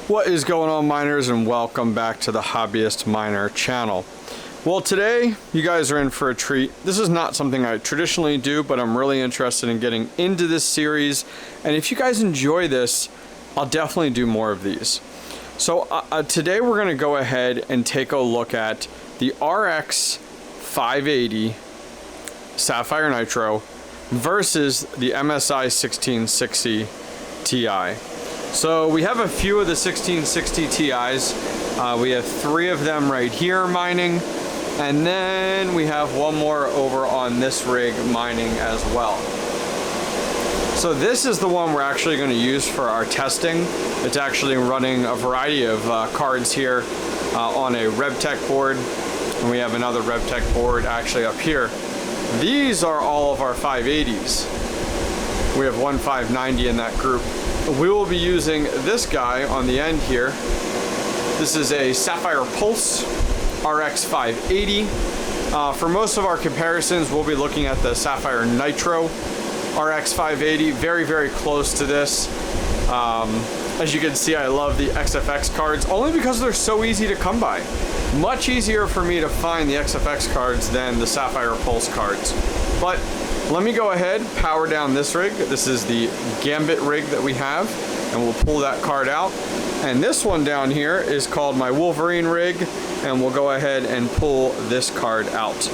What is going on, miners, and welcome back to the Hobbyist Miner channel. Well, today you guys are in for a treat. This is not something I traditionally do, but I'm really interested in getting into this series, and if you guys enjoy this, I'll definitely do more of these. So today we're going to go ahead and take a look at the RX580 Sapphire Nitro versus the MSI 1660 Ti. So we have a few of the 1660 Ti's. We have 3 of them right here mining, and then we have one more over on this rig mining as well. So this is the one we're actually going to use for our testing. It's actually running a variety of cards here on a RevTech board, and we have another RevTech board actually up here. These are all of our 580s. We have one 590 in that group. We will be using this guy on the end here. This is a Sapphire Pulse RX580. For most of our comparisons, we'll be looking at the Sapphire Nitro RX580. Very, very close to this. As you can see, I love the XFX cards only because they're so easy to come by. Much easier for me to find the XFX cards than the Sapphire Pulse cards. But let me go ahead, power down this rig. This is the Gambit rig that we have, and we'll pull that card out. And this one down here is called my Wolverine rig, and we'll go ahead and pull this card out.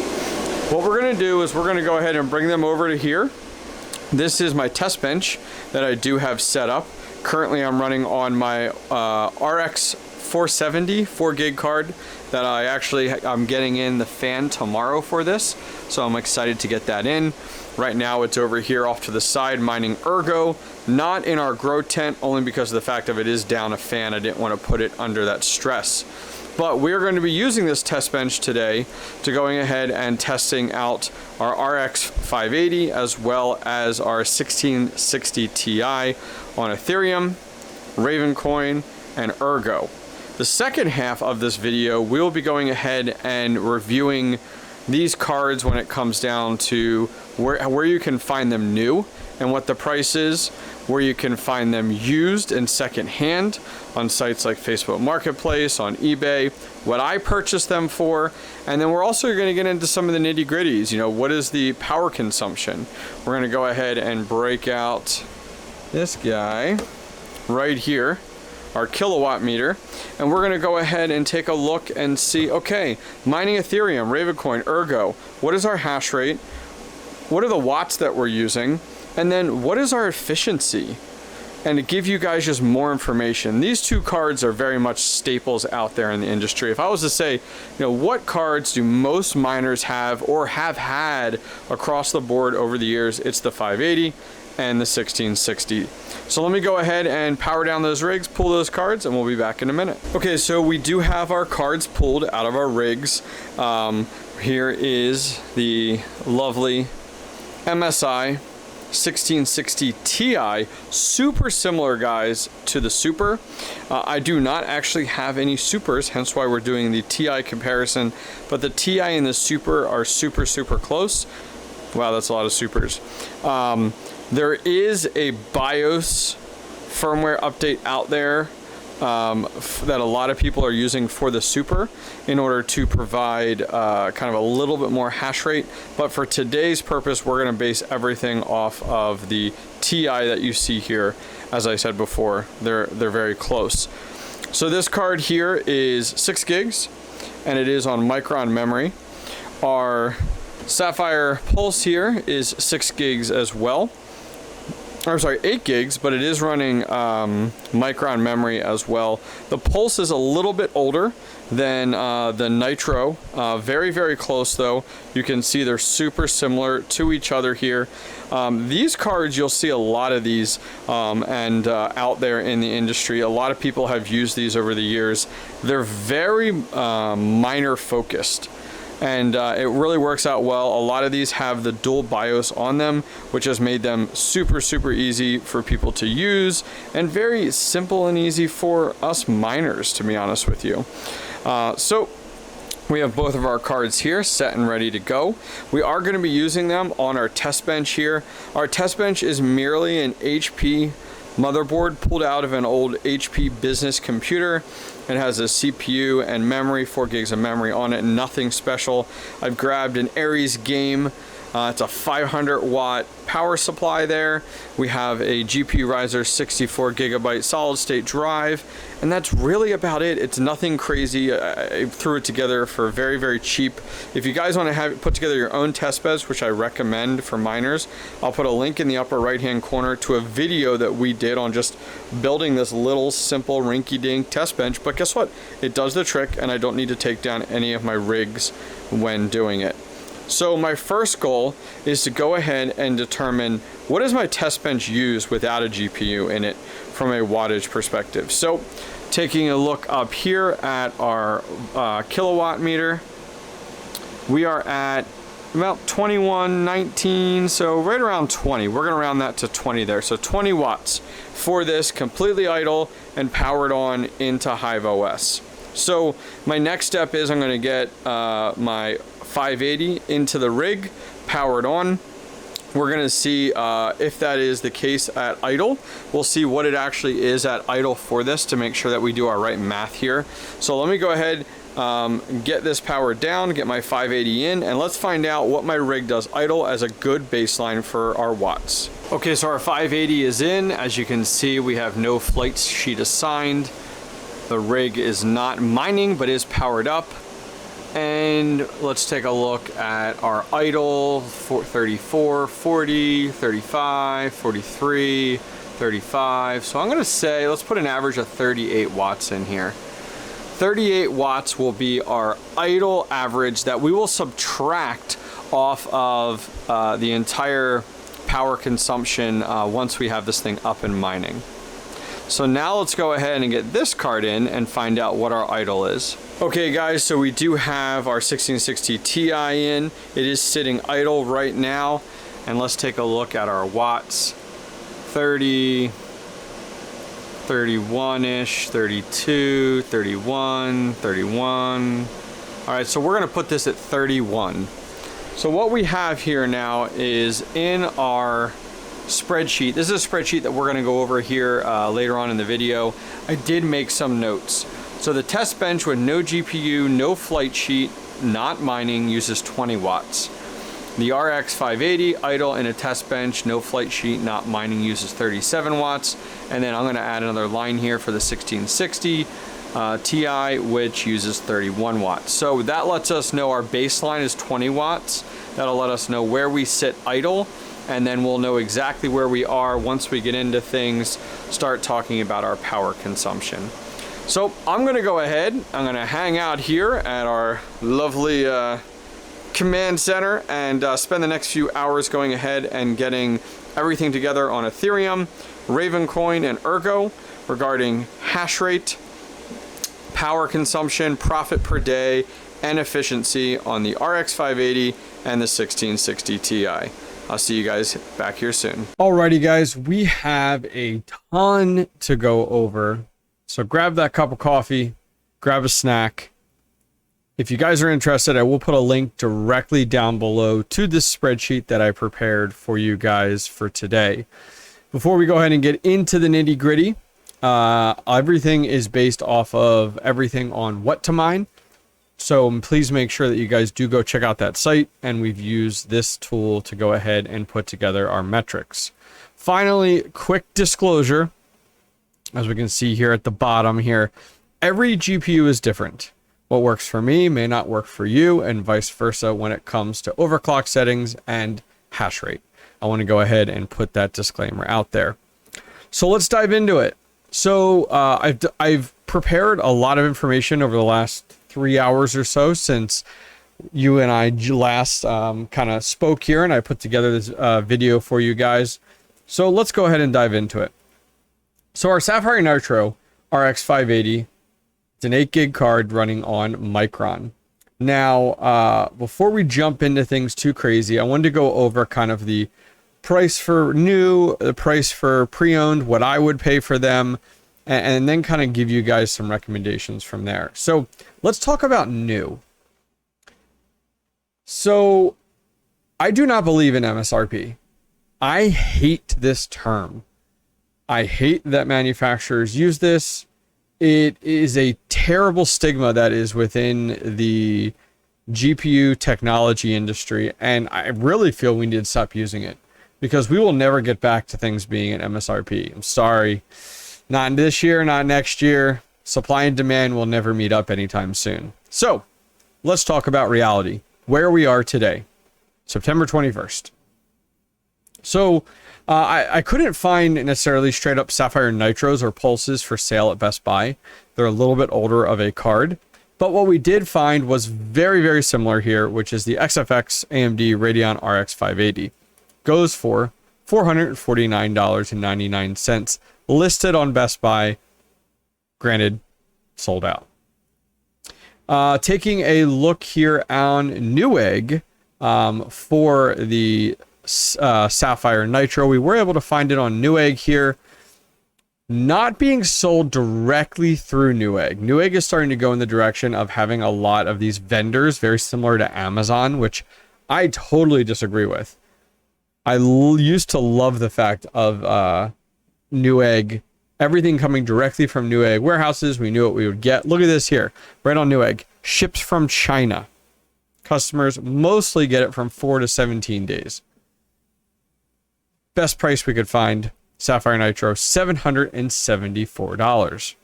What we're gonna do is we're gonna go ahead and bring them over to here. This is my test bench that I do have set up. Currently I'm running on my RX470 4 gig card that I'm getting in the fan tomorrow for this. So I'm excited to get that in. Right now it's over here off to the side mining Ergo, not in our grow tent, only because of the fact of it is down a fan. I didn't want to put it under that stress. But we're going to be using this test bench today to going ahead and testing out our RX580 as well as our 1660 Ti on Ethereum, Ravencoin, and Ergo. The second half of this video, we'll be going ahead and reviewing these cards when it comes down to where you can find them new and what the price is, where you can find them used and second hand on sites like Facebook Marketplace, on eBay, what I purchased them for, and then we're also going to get into some of the nitty gritties. You know, what is the power consumption? We're going to go ahead and break out this guy right here, our kilowatt meter, and we're going to go ahead and take a look and see, okay, mining Ethereum, Ravencoin, Ergo, what is our hash rate? What are the watts that we're using? And then what is our efficiency? And to give you guys just more information, these two cards are very much staples out there in the industry. If I was to say, you know, what cards do most miners have or have had across the board over the years, it's the 580 and the 1660. So let me go ahead and power down those rigs, pull those cards, and we'll be back in a minute. Okay, so we do have our cards pulled out of our rigs. Here is the lovely MSI 1660 Ti, super similar, guys, to the Super. I do not actually have any Supers, hence why we're doing the Ti comparison, but the Ti and the Super are super, super close. Wow, that's a lot of Supers. There is a BIOS firmware update out there that a lot of people are using for the Super in order to provide kind of a little bit more hash rate. But for today's purpose, we're going to base everything off of the Ti that you see here. As I said before, they're very close. So this card here is 6 gigs, and it is on Micron memory. Our Sapphire Pulse here is 6 gigs as well. I'm sorry, 8 gigs, but it is running Micron memory as well. The Pulse is a little bit older than the Nitro. Very, very close though. You can see they're super similar to each other here. These cards, you'll see a lot of these out there in the industry. A lot of people have used these over the years. They're very miner focused. And it really works out well. A lot of these have the dual BIOS on them, which has made them super, super easy for people to use and very simple and easy for us miners, to be honest with you. So we have both of our cards here set and ready to go. We are going to be using them on our test bench here. Our test bench is merely an HP motherboard pulled out of an old HP business computer. It has a CPU and memory, 4 gigs of memory on it, nothing special. I've grabbed an Aries Game. It's a 500 watt power supply there. We have a GPU Riser 64 gigabyte solid state drive, and that's really about it. It's nothing crazy. I threw it together for very, very cheap. If you guys want to put together your own test beds, which I recommend for miners, I'll put a link in the upper right hand corner to a video that we did on just building this little simple rinky-dink test bench. But guess what? It does the trick, and I don't need to take down any of my rigs when doing it. So my first goal is to go ahead and determine what does my test bench use without a GPU in it from a wattage perspective. So taking a look up here at our kilowatt meter, we are at about 2119, so right around 20. We're gonna round that to 20 there. So 20 watts for this, completely idle and powered on into HIVEOS. So my next step is I'm gonna get my 580 into the rig, powered on. We're gonna see if that is the case at idle. We'll see what it actually is at idle for this to make sure that we do our right math here. So let me go ahead, get this powered down, get my 580 in, and let's find out what my rig does idle as a good baseline for our watts. Okay, so our 580 is in. As you can see, we have no flight sheet assigned. The rig is not mining, but is powered up. And let's take a look at our idle, 34, 40, 35, 43, 35. So I'm gonna say, let's put an average of 38 watts in here. 38 watts will be our idle average that we will subtract off of the entire power consumption once we have this thing up and mining. So now let's go ahead and get this card in and find out what our idle is. Okay guys, so we do have our 1660 Ti in. It is sitting idle right now. And let's take a look at our watts. 30, 31-ish, 32, 31, 31. All right, so we're gonna put this at 31. So what we have here now is in our spreadsheet. This is a spreadsheet that we're going to go over here later on in the video. I did make some notes. So the test bench with no GPU, no flight sheet, not mining, uses 20 watts. The RX580 idle in a test bench, no flight sheet, not mining, uses 37 watts. And then I'm going to add another line here for the 1660 Ti, which uses 31 watts. So that lets us know our baseline is 20 watts. That'll let us know where we sit idle, and then we'll know exactly where we are once we get into things, start talking about our power consumption. So I'm gonna go ahead, I'm gonna hang out here at our lovely command center and spend the next few hours going ahead and getting everything together on Ethereum, Ravencoin, and Ergo regarding hash rate, power consumption, profit per day, and efficiency on the RX580 and the 1660 Ti. I'll see you guys back here soon. Alrighty guys, we have a ton to go over. So grab that cup of coffee, grab a snack. If you guys are interested, I will put a link directly down below to this spreadsheet that I prepared for you guys for today. Before we go ahead and get into the nitty gritty, everything is based off of everything on what to mine. So please make sure that you guys do go check out that site, and we've used this tool to go ahead and put together our metrics. Finally, quick disclosure, as we can see here at the bottom here, every GPU is different. What works for me may not work for you, and vice versa when it comes to overclock settings and hash rate. I want to go ahead and put that disclaimer out there. So let's dive into it. So I've prepared a lot of information over the last 3 hours or so since you and I last kind of spoke here, and I put together this video for you guys. So let's go ahead and dive into it. So our Sapphire Nitro RX580, it's an 8 gig card running on Micron. Now, before we jump into things too crazy, I wanted to go over kind of the price for new, the price for pre-owned, what I would pay for them, and then kind of give you guys some recommendations from there. So let's talk about new. So I do not believe in MSRP. I hate this term. I hate that manufacturers use this. It is a terrible stigma that is within the GPU technology industry, and I really feel we need to stop using it because we will never get back to things being at MSRP. I'm sorry. Not this year, not next year. Supply and demand will never meet up anytime soon. So, let's talk about reality. Where we are today, September 21st. So, I couldn't find necessarily straight up Sapphire Nitros or Pulses for sale at Best Buy. They're a little bit older of a card. But what we did find was very, very similar here, which is the XFX AMD Radeon RX 580. Goes for $449.99, listed on Best Buy. Granted, sold out. Taking a look here on NewEgg for the Sapphire Nitro, we were able to find it on NewEgg here, not being sold directly through NewEgg. NewEgg is starting to go in the direction of having a lot of these vendors, very similar to Amazon, which I totally disagree with. I used to love the fact of NewEgg, everything coming directly from NewEgg warehouses. We knew what we would get. Look at this here, right on NewEgg, ships from China. Customers mostly get it from 4 to 17 days. Best price we could find, Sapphire Nitro, $774.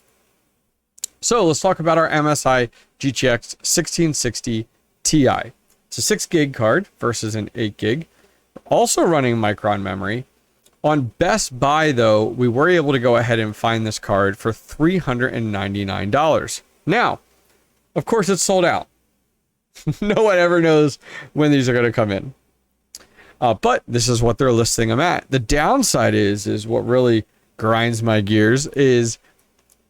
So let's talk about our MSI GTX 1660 Ti. It's a 6 gig card versus an 8 gig. Also running Micron memory. On Best Buy, though, we were able to go ahead and find this card for $399. Now, of course, it's sold out. No one ever knows when these are going to come in. But this is what they're listing them at. The downside is what really grinds my gears is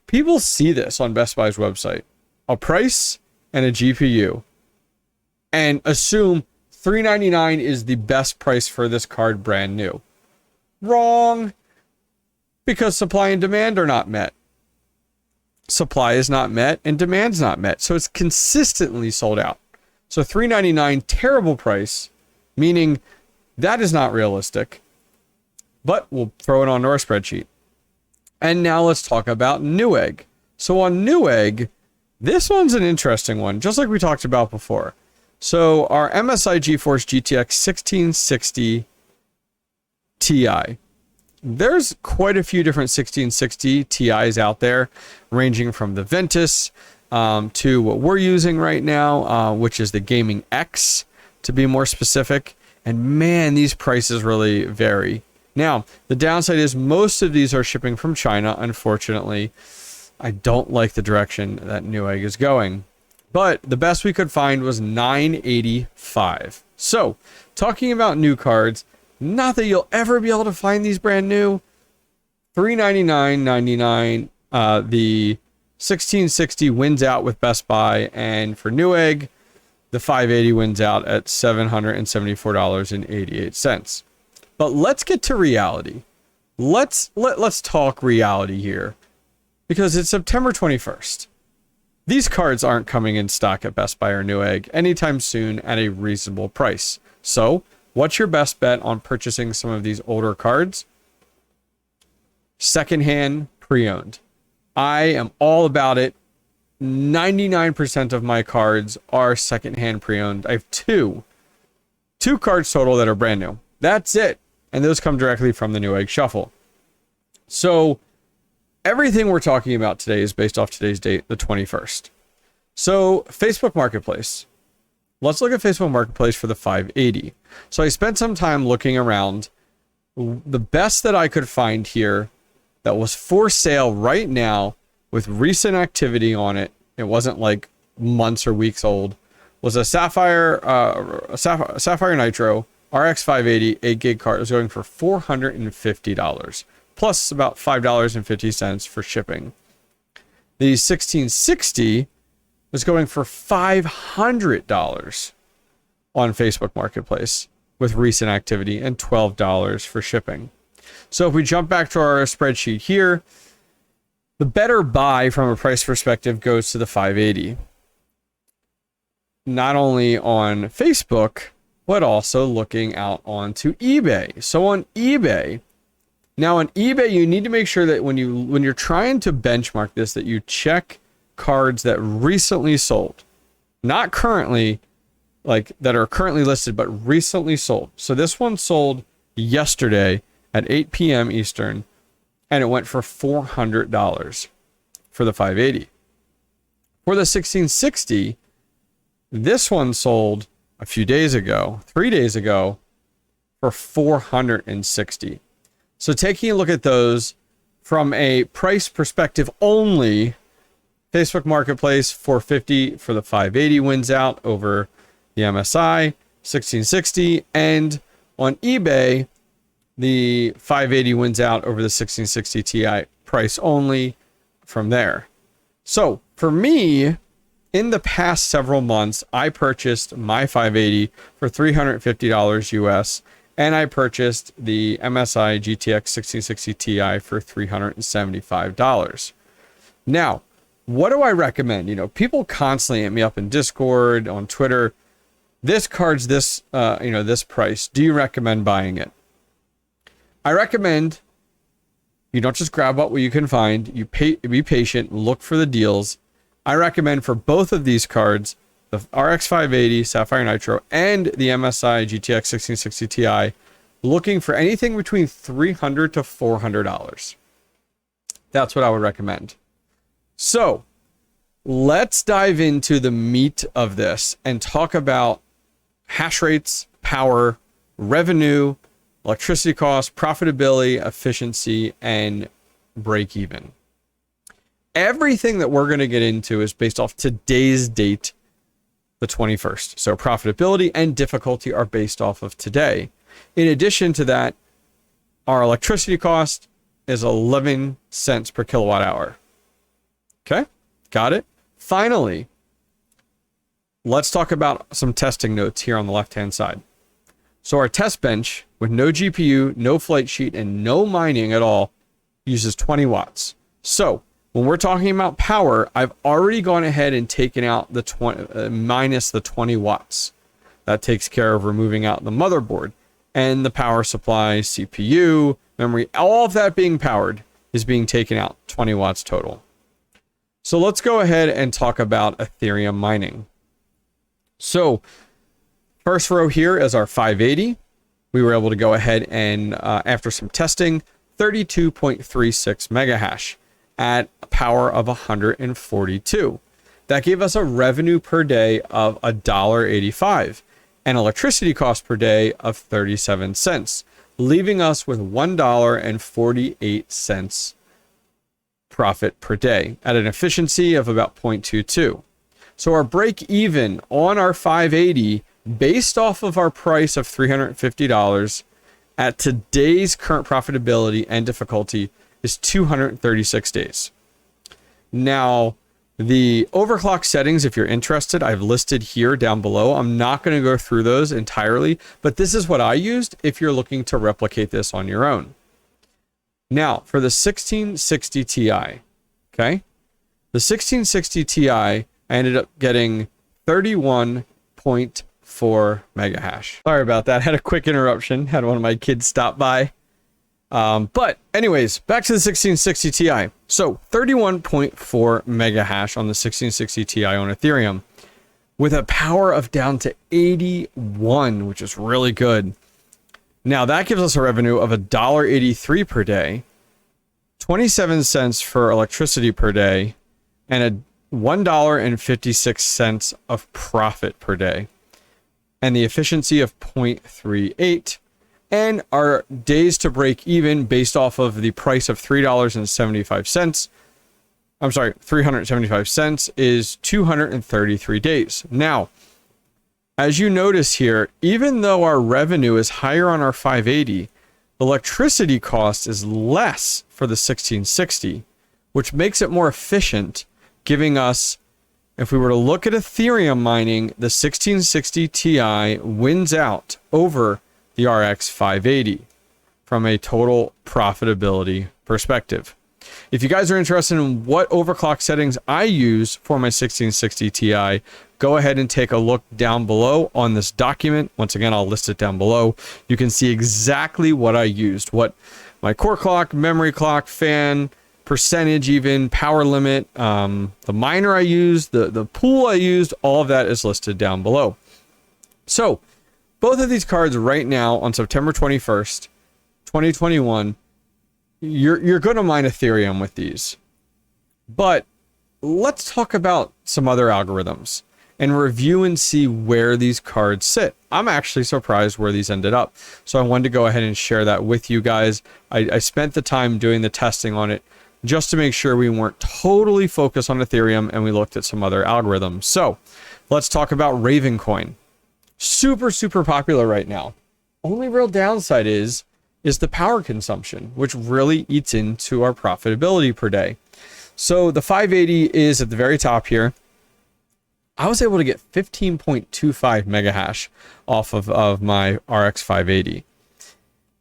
people see this on Best Buy's website, a price and a GPU, and assume $399 is the best price for this card brand new. Wrong. Because supply and demand are not met. Supply is not met and demand's not met. So it's consistently sold out. So $399, terrible price, meaning that is not realistic. But we'll throw it onto our spreadsheet. And now let's talk about NewEgg. So on NewEgg, this one's an interesting one, just like we talked about before. So our MSI Geforce GTX 1660 Ti. There's quite a few different 1660 Ti's out there, ranging from the Ventus to what we're using right now, which is the Gaming X, to be more specific. And man, these prices really vary. Now, the downside is most of these are shipping from China, unfortunately. I don't like the direction that NewEgg is going. But the best we could find was $985. So, talking about new cards, not that you'll ever be able to find these brand new. $399.99. The 1660 wins out with Best Buy, and for NewEgg, the 580 wins out at $774.88. But let's get to reality. Let's talk reality here, because it's September 21st. These cards aren't coming in stock at Best Buy or NewEgg anytime soon at a reasonable price. So, what's your best bet on purchasing some of these older cards? Secondhand, pre-owned. I am all about it. 99% of my cards are secondhand pre-owned. I have two cards total that are brand new. That's it. And those come directly from the NewEgg Shuffle. So everything we're talking about today is based off today's date, the 21st. So Facebook Marketplace. Let's look at Facebook Marketplace for the 580. So I spent some time looking around. The best that I could find here that was for sale right now with recent activity on it, it wasn't like months or weeks old, was a Sapphire Nitro RX 580 8 gig card. It was going for $450 plus about $5.50 for shipping. The 1660 was going for $500 on Facebook Marketplace with recent activity and $12 for shipping. So if we jump back to our spreadsheet here, the better buy from a price perspective goes to the 580. Not only on Facebook, but also looking out onto eBay. So on eBay, Now on eBay, you need to make sure that when you're trying to benchmark this, that you check cards that recently sold, not currently, like that are currently listed, but recently sold. So this one sold yesterday at 8 p.m. Eastern, and it went for $400 for the 580. For the 1660, this one sold a few days ago, 3 days ago, for 460. So taking a look at those from a price perspective only, Facebook Marketplace 450 for the 580 wins out over the MSI 1660, and on eBay the 580 wins out over the 1660 Ti price only from there. So for me, in the past several months, I purchased my 580 for $350 US, and I purchased the MSI GTX 1660 Ti for $375. Now, what do I recommend? You know, people constantly hit me up in Discord, on Twitter. This card's this, this price. Do you recommend buying it? I recommend you don't just grab what you can find. You be patient, look for the deals. I recommend for both of these cards, the RX580 Sapphire Nitro and the MSI GTX 1660 Ti, looking for anything between $300 to $400. That's what I would recommend. So let's dive into the meat of this and talk about hash rates, power, revenue, electricity costs, profitability, efficiency, and break even. Everything that we're going to get into is based off today's date, the 21st. So profitability and difficulty are based off of today. In addition to that, our electricity cost is 11 cents per kilowatt hour. Okay, got it? Finally, let's talk about some testing notes here on the left-hand side. So our test bench with no GPU, no flight sheet, and no mining at all uses 20 watts. So when we're talking about power, I've already gone ahead and taken out the minus the 20 watts. That takes care of removing out the motherboard and the power supply, CPU, memory, all of that being powered is being taken out, 20 watts total. So let's go ahead and talk about Ethereum mining. So first row here is our 580. We were able to go ahead and, after some testing, 32.36 mega hash at a power of 142. That gave us a revenue per day of $1.85 and electricity cost per day of 37 cents, leaving us with $1.48 profit per day at an efficiency of about 0.22. So our break even on our 580 based off of our price of $350 at today's current profitability and difficulty is 236 days. Now, the overclock settings, if you're interested, I've listed here down below. I'm not going to go through those entirely, but this is what I used if you're looking to replicate this on your own. Now, for the 1660 Ti, okay? The 1660 Ti, I ended up getting 31.4 mega hash. Sorry about that. Had a quick interruption. Had one of my kids stop by. But anyways, back to the 1660 Ti. So 31.4 mega hash on the 1660 Ti on Ethereum with a power of down to 81, which is really good. Now that gives us a revenue of $1.83 per day, 27 cents for electricity per day, and a $1.56 of profit per day, and the efficiency of 0.38. And our days to break even based off of the price of $3.75. I'm sorry, 375 cents is 233 days. Now, as you notice here, even though our revenue is higher on our 580, electricity cost is less for the 1660, which makes it more efficient, giving us, if we were to look at Ethereum mining, the 1660 Ti wins out over the RX 580 from a total profitability perspective. If you guys are interested in what overclock settings I use for my 1660 Ti, go ahead and take a look down below on this document. Once again, I'll list it down below. You can see exactly what I used, what my core clock, memory clock, fan, percentage, even power limit, the miner I used, the pool I used, all of that is listed down below. So both of these cards right now on September 21st, 2021, you're going to mine Ethereum with these. But let's talk about some other algorithms and review and see where these cards sit. I'm actually surprised where these ended up. So I wanted to go ahead and share that with you guys. I spent the time doing the testing on it just to make sure we weren't totally focused on Ethereum, and we looked at some other algorithms. So let's talk about Ravencoin. Super popular right now. Only real downside is the power consumption, which really eats into our profitability per day. So the 580 is at the very top here. I was able to get 15.25 mega hash off of my RX580.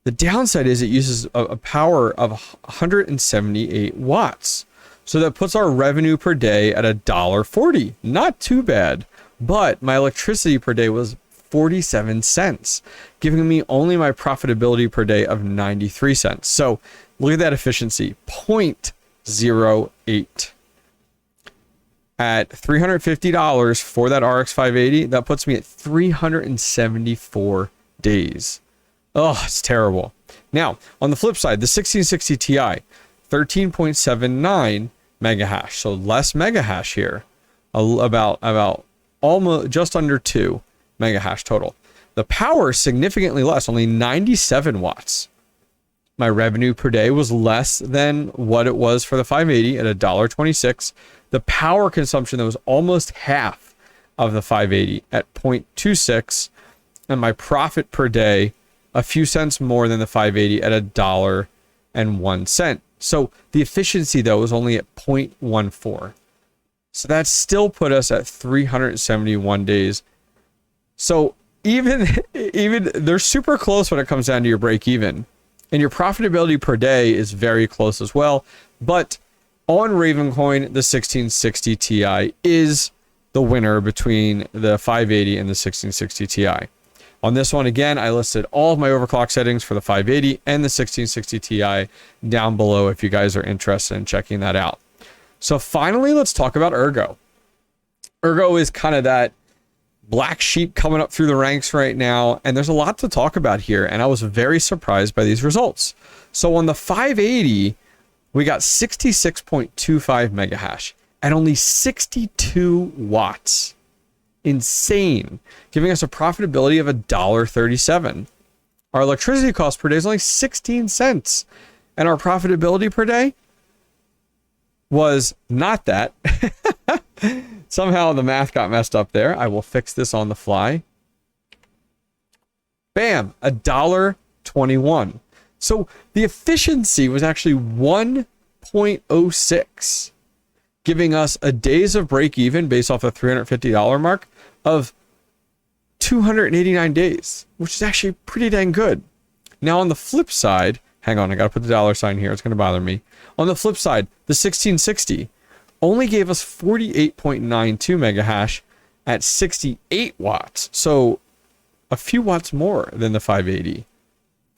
The downside is it uses a power of 178 watts. So that puts our revenue per day at $1.40. Not too bad. But my electricity per day was 47 cents, giving me only my profitability per day of 93 cents. So look at that efficiency, 0.08. At $350 for that RX 580, that puts me at 374 days. Oh, it's terrible. Now, on the flip side, the 1660 Ti, 13.79 mega hash. So less mega hash here, about almost just under 2 mega hash total. The power is significantly less, only 97 watts. My revenue per day was less than what it was for the 580 at $1.26. The power consumption that was almost half of the 580 at 0.26, and my profit per day a few cents more than the 580 at $1.01. So the efficiency though was only at 0.14. So that still put us at 371 days. So even they're super close when it comes down to your break even. And your profitability per day is very close as well. But on Ravencoin, the 1660 Ti is the winner between the 580 and the 1660 Ti. On this one, again, I listed all of my overclock settings for the 580 and the 1660 Ti down below if you guys are interested in checking that out. So finally, let's talk about Ergo. Ergo is kind of that black sheep coming up through the ranks right now, and there's a lot to talk about here, and I was very surprised by these results. So on the 580, we got 66.25 mega hash at only 62 watts. Insane, giving us a profitability of $1.37. Our electricity cost per day is only 16 cents, and our profitability per day was not that. Somehow the math got messed up there. I will fix this on the fly. Bam, $1.21. So the efficiency was actually 1.06, giving us a days of break even based off the $350 mark of 289 days, which is actually pretty dang good. Now on the flip side, hang on, I gotta put the dollar sign here, it's gonna bother me. On the flip side, the 1660 only gave us 48.92 mega hash at 68 watts. So a few watts more than the 580.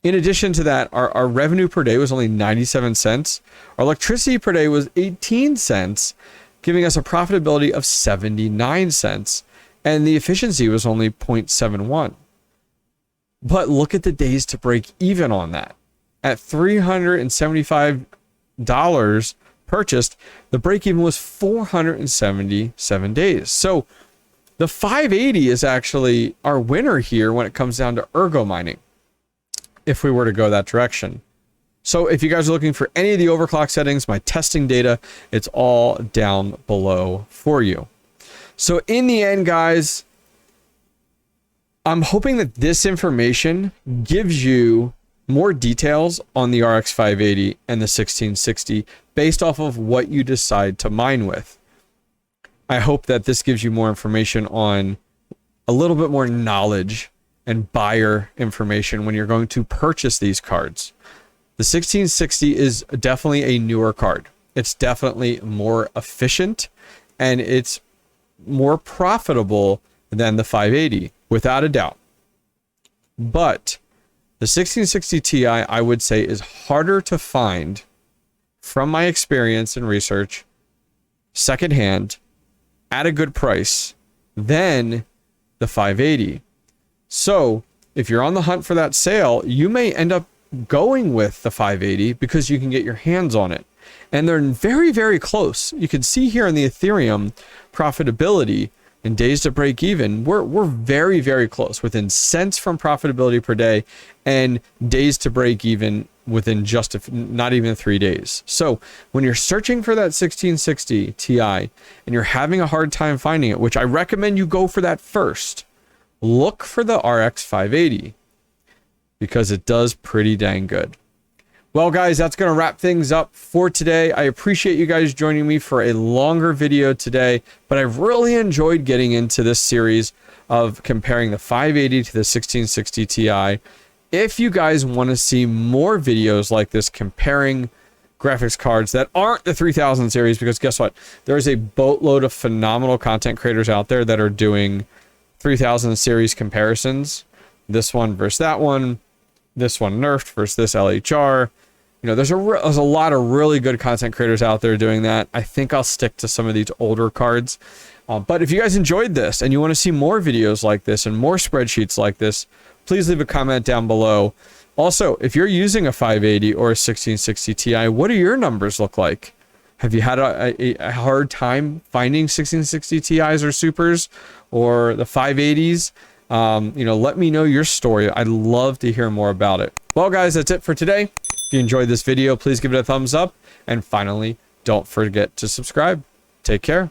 In addition to that, our revenue per day was only 97 cents. Our electricity per day was 18 cents, giving us a profitability of 79 cents. And the efficiency was only 0.71. But look at the days to break even on that. At $375 purchased, the break even was 477 days. So the 580 is actually our winner here when it comes down to ergo mining, if we were to go that direction. So if you guys are looking for any of the overclock settings, my testing data, it's all down below for you. So in the end, guys, I'm hoping that this information gives you more details on the RX 580 and the 1660 based off of what you decide to mine with. I hope that this gives you more information on a little bit more knowledge and buyer information when you're going to purchase these cards. The 1660 is definitely a newer card. It's definitely more efficient and it's more profitable than the 580, without a doubt. But The 1660 Ti, I would say, is harder to find, from my experience and research, secondhand, at a good price, than the 580. So if you're on the hunt for that sale, you may end up going with the 580 because you can get your hands on it. And they're very, very close. You can see here in the Ethereum profitability and days to break even, we're very, very close, within cents from profitability per day and days to break even within just not even 3 days. So when you're searching for that 1660 Ti and you're having a hard time finding it, which I recommend you go for that first, look for the RX580 because it does pretty dang good. Well, guys, that's going to wrap things up for today. I appreciate you guys joining me for a longer video today, but I've really enjoyed getting into this series of comparing the 580 to the 1660 Ti. If you guys want to see more videos like this comparing graphics cards that aren't the 3000 series, because guess what? There's a boatload of phenomenal content creators out there that are doing 3000 series comparisons. This one versus that one. This one nerfed versus this LHR. You know, there's a lot of really good content creators out there doing that. I think I'll stick to some of these older cards. But if you guys enjoyed this and you want to see more videos like this and more spreadsheets like this, please leave a comment down below. Also, if you're using a 580 or a 1660 Ti, what do your numbers look like? Have you had a hard time finding 1660 Ti's or Supers or the 580s? You know, let me know your story. I'd love to hear more about it. Well, guys, that's it for today. If you enjoyed this video, please give it a thumbs up. And finally, don't forget to subscribe. Take care.